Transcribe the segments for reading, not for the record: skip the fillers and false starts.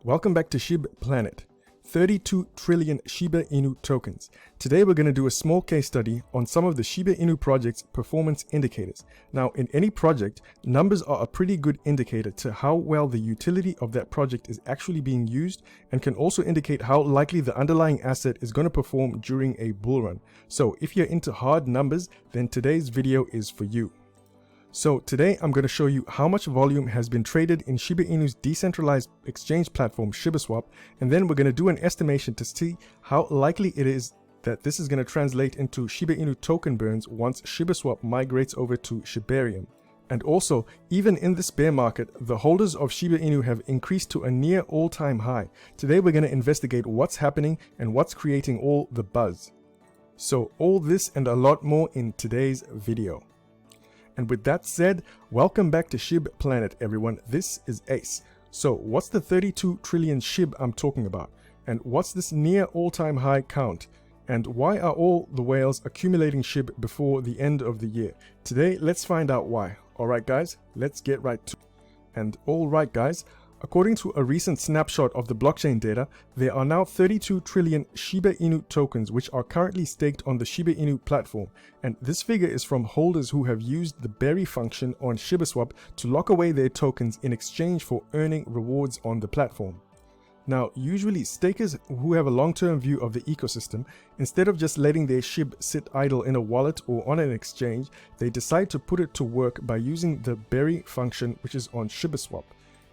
Welcome back to Shiba Planet. 32 trillion Shiba Inu tokens. Today we're going to do a small case study on some of the Shiba Inu project's performance indicators. Now, in any project, numbers are a pretty good indicator to how well the utility of that project is actually being used, and can also indicate how likely the underlying asset is going to perform during a bull run. So if you're into hard numbers, then today's video is for you. So today I'm going to show you how much volume has been traded in Shiba Inu's decentralized exchange platform ShibaSwap, and then we're going to do an estimation to see how likely it is that this is going to translate into Shiba Inu token burns once ShibaSwap migrates over to Shibarium. And also, even in this bear market, the holders of Shiba Inu have increased to a near all-time high. Today we're going to investigate what's happening and what's creating all the buzz. So all this and a lot more in today's video. And with that said, welcome back to Shiba Planet, everyone. This is Ace. So what's the 32 trillion SHIB I'm talking about? And what's this near all-time high count? And why are all the whales accumulating SHIB before the end of the year? Today, let's find out why. Alright guys, let's get right to it. And alright guys, according to a recent snapshot of the blockchain data, there are now 32 trillion Shiba Inu tokens which are currently staked on the Shiba Inu platform, and this figure is from holders who have used the bury function on ShibaSwap to lock away their tokens in exchange for earning rewards on the platform. Now, usually stakers who have a long-term view of the ecosystem, instead of just letting their SHIB sit idle in a wallet or on an exchange, they decide to put it to work by using the bury function which is on ShibaSwap.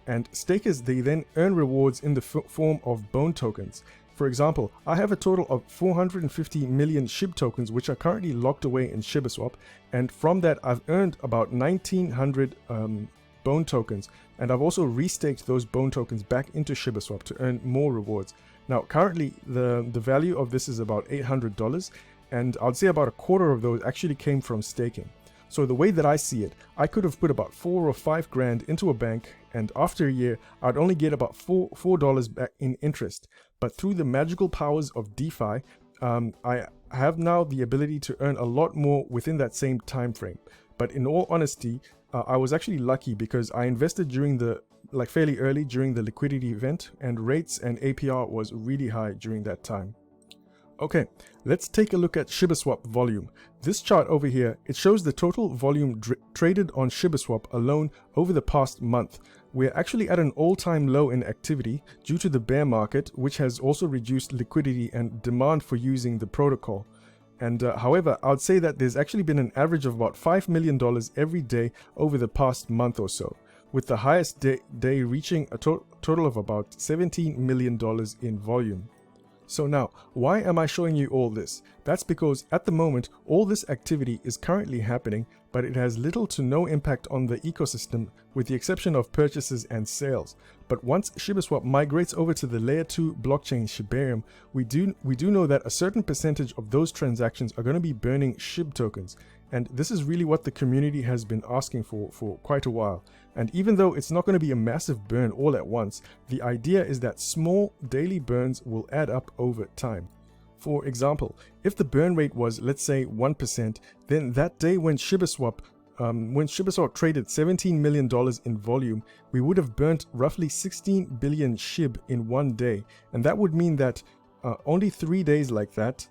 And stakers, they then earn rewards in the form of bone tokens. For example, I have a total of 450 million SHIB tokens which are currently locked away in ShibaSwap, and from that I've earned about 1900 bone tokens, and I've also restaked those bone tokens back into ShibaSwap to earn more rewards. Now currently the value of this is about $800, and I'd say about a quarter of those actually came from staking. So the way that I see it, I could have put about 4 or 5 grand into a bank, and after a year, I'd only get about $4 back in interest. But through the magical powers of DeFi, I have now the ability to earn a lot more within that same time frame. But in all honesty, I was actually lucky because I invested during fairly early during the liquidity event, and rates and APR was really high during that time. Okay, let's take a look at ShibaSwap volume. This chart over here, it shows the total volume traded on ShibaSwap alone over the past month. We're actually at an all-time low in activity due to the bear market, which has also reduced liquidity and demand for using the protocol. And however, I would say that there's actually been an average of about $5 million every day over the past month or so, with the highest day reaching a total of about $17 million in volume. So now, why am I showing you all this? That's because at the moment, all this activity is currently happening, but it has little to no impact on the ecosystem with the exception of purchases and sales. But once ShibaSwap migrates over to the layer 2 blockchain Shibarium, we do know that a certain percentage of those transactions are going to be burning SHIB tokens. And this is really what the community has been asking for quite a while. And even though it's not going to be a massive burn all at once, the idea is that small daily burns will add up over time. For example, if the burn rate was, let's say, 1%, then that day when ShibaSwap traded $17 million in volume, we would have burnt roughly 16 billion SHIB in one day. And that would mean that after only 3 days like that,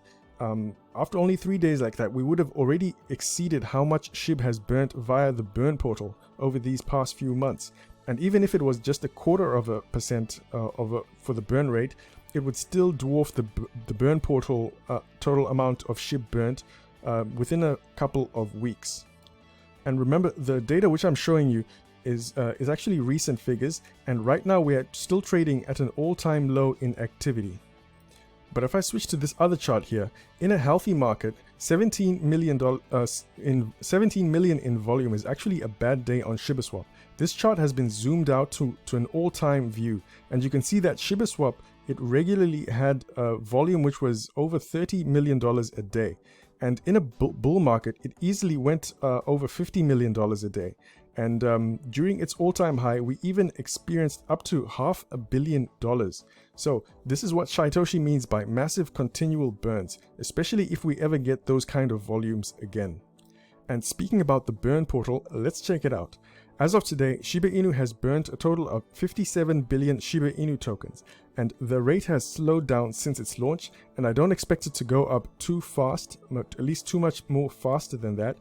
we would have already exceeded how much SHIB has burnt via the burn portal over these past few months. And even if it was just 0.25% for the burn rate, it would still dwarf the burn portal total amount of SHIB burnt within a couple of weeks. And remember, the data which I'm showing you is actually recent figures, and right now we are still trading at an all-time low in activity. But if I switch to this other chart here, in a healthy market, 17 million in volume is actually a bad day on ShibaSwap. This chart has been zoomed out to an all-time view, and you can see that ShibaSwap, it regularly had a volume which was over $30 million a day. And in a bull market, it easily went over $50 million a day. And during its all-time high, we even experienced up to $500 million. So this is what Satoshi means by massive continual burns, especially if we ever get those kind of volumes again. And speaking about the burn portal, let's check it out. As of today, Shiba Inu has burnt a total of 57 billion Shiba Inu tokens, and the rate has slowed down since its launch, and I don't expect it to go up too fast, at least too much more faster than that,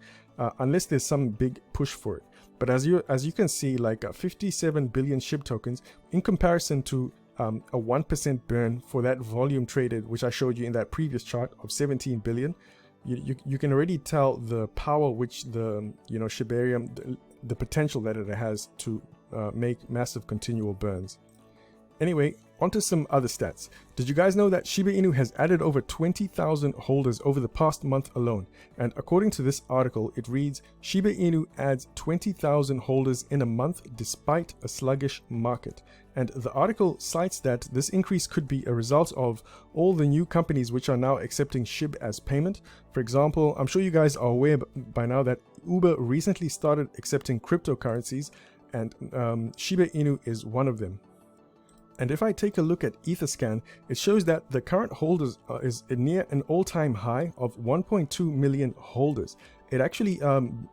unless there's some big push for it. But as you can see, like 57 billion SHIB tokens in comparison to a 1% burn for that volume traded, which I showed you in that previous chart of 17 billion, you can already tell the power which the Shibarium, the potential that it has to make massive continual burns. Anyway, onto some other stats. Did you guys know that Shiba Inu has added over 20,000 holders over the past month alone? And according to this article, it reads, Shiba Inu adds 20,000 holders in a month despite a sluggish market. And the article cites that this increase could be a result of all the new companies which are now accepting SHIB as payment. For example, I'm sure you guys are aware by now that Uber recently started accepting cryptocurrencies, and Shiba Inu is one of them. And if I take a look at Etherscan, it shows that the current holders is near an all-time high of 1.2 million holders. It actually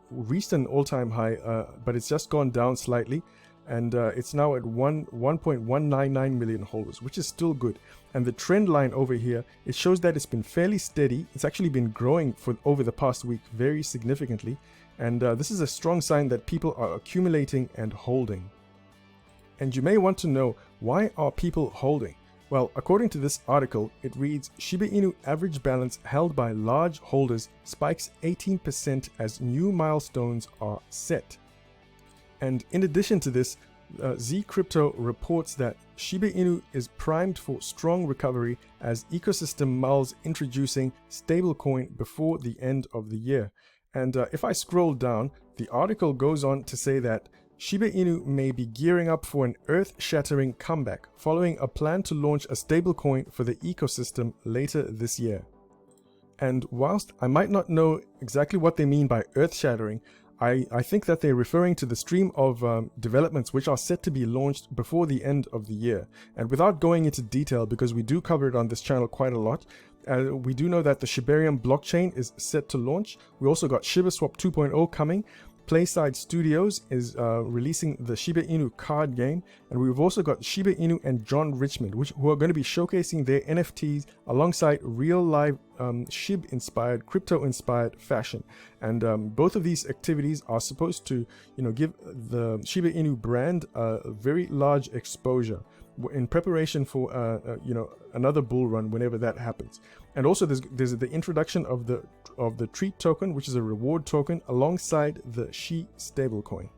reached an all-time high, but it's just gone down slightly, and it's now at 1.199 million holders, which is still good. And the trend line over here, it shows that it's been fairly steady. It's actually been growing for over the past week very significantly, and this is a strong sign that people are accumulating and holding. And you may want to know, why are people holding? Well, according to this article, it reads, Shiba Inu average balance held by large holders spikes 18% as new milestones are set. And in addition to this, Z Crypto reports that Shiba Inu is primed for strong recovery as ecosystem mulls introducing stablecoin before the end of the year. And if I scroll down, the article goes on to say that Shiba Inu may be gearing up for an earth-shattering comeback following a plan to launch a stablecoin for the ecosystem later this year. And whilst I might not know exactly what they mean by earth-shattering, I think that they're referring to the stream of developments which are set to be launched before the end of the year. And without going into detail, because we do cover it on this channel quite a lot, we do know that the Shibarium blockchain is set to launch. We also got ShibaSwap 2.0 coming. Playside Studios is releasing the Shiba Inu card game, and we've also got Shiba Inu and John Richmond, who are going to be showcasing their NFTs alongside real live SHIB inspired, crypto inspired fashion. And both of these activities are supposed to, give the Shiba Inu brand a very large exposure in preparation for another bull run whenever that happens. And also there's the introduction of the treat token, which is a reward token, alongside the SHI stablecoin.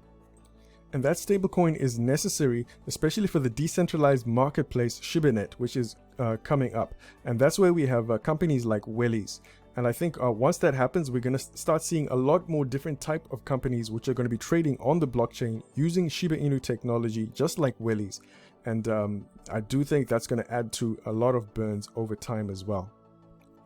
And that stablecoin is necessary, especially for the decentralized marketplace ShibaNet, which is coming up. And that's where we have companies like LEASH. And I think once that happens, we're going to start seeing a lot more different type of companies which are going to be trading on the blockchain using Shiba Inu technology, just like LEASH. And I do think that's going to add to a lot of burns over time as well.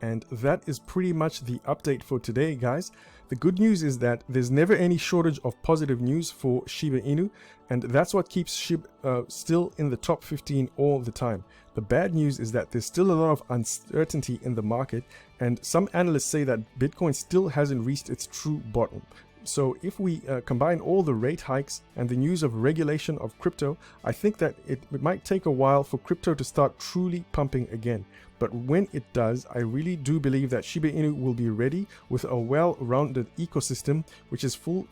And that is pretty much the update for today, guys. The good news is that there's never any shortage of positive news for Shiba Inu, and that's what keeps SHIB still in the top 15 all the time. The bad news is that there's still a lot of uncertainty in the market, and some analysts say that Bitcoin still hasn't reached its true bottom. So if we combine all the rate hikes and the news of regulation of crypto, I think that it might take a while for crypto to start truly pumping again. But when it does, I really do believe that Shiba Inu will be ready with a well-rounded ecosystem which is full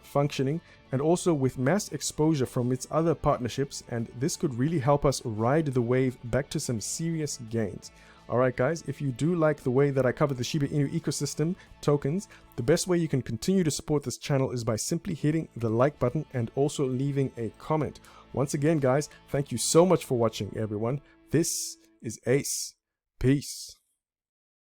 functioning, and also with mass exposure from its other partnerships, and this could really help us ride the wave back to some serious gains. Alright guys, if you do like the way that I cover the Shiba Inu ecosystem tokens, the best way you can continue to support this channel is by simply hitting the like button and also leaving a comment. Once again guys, thank you so much for watching everyone. This is Ace. Peace.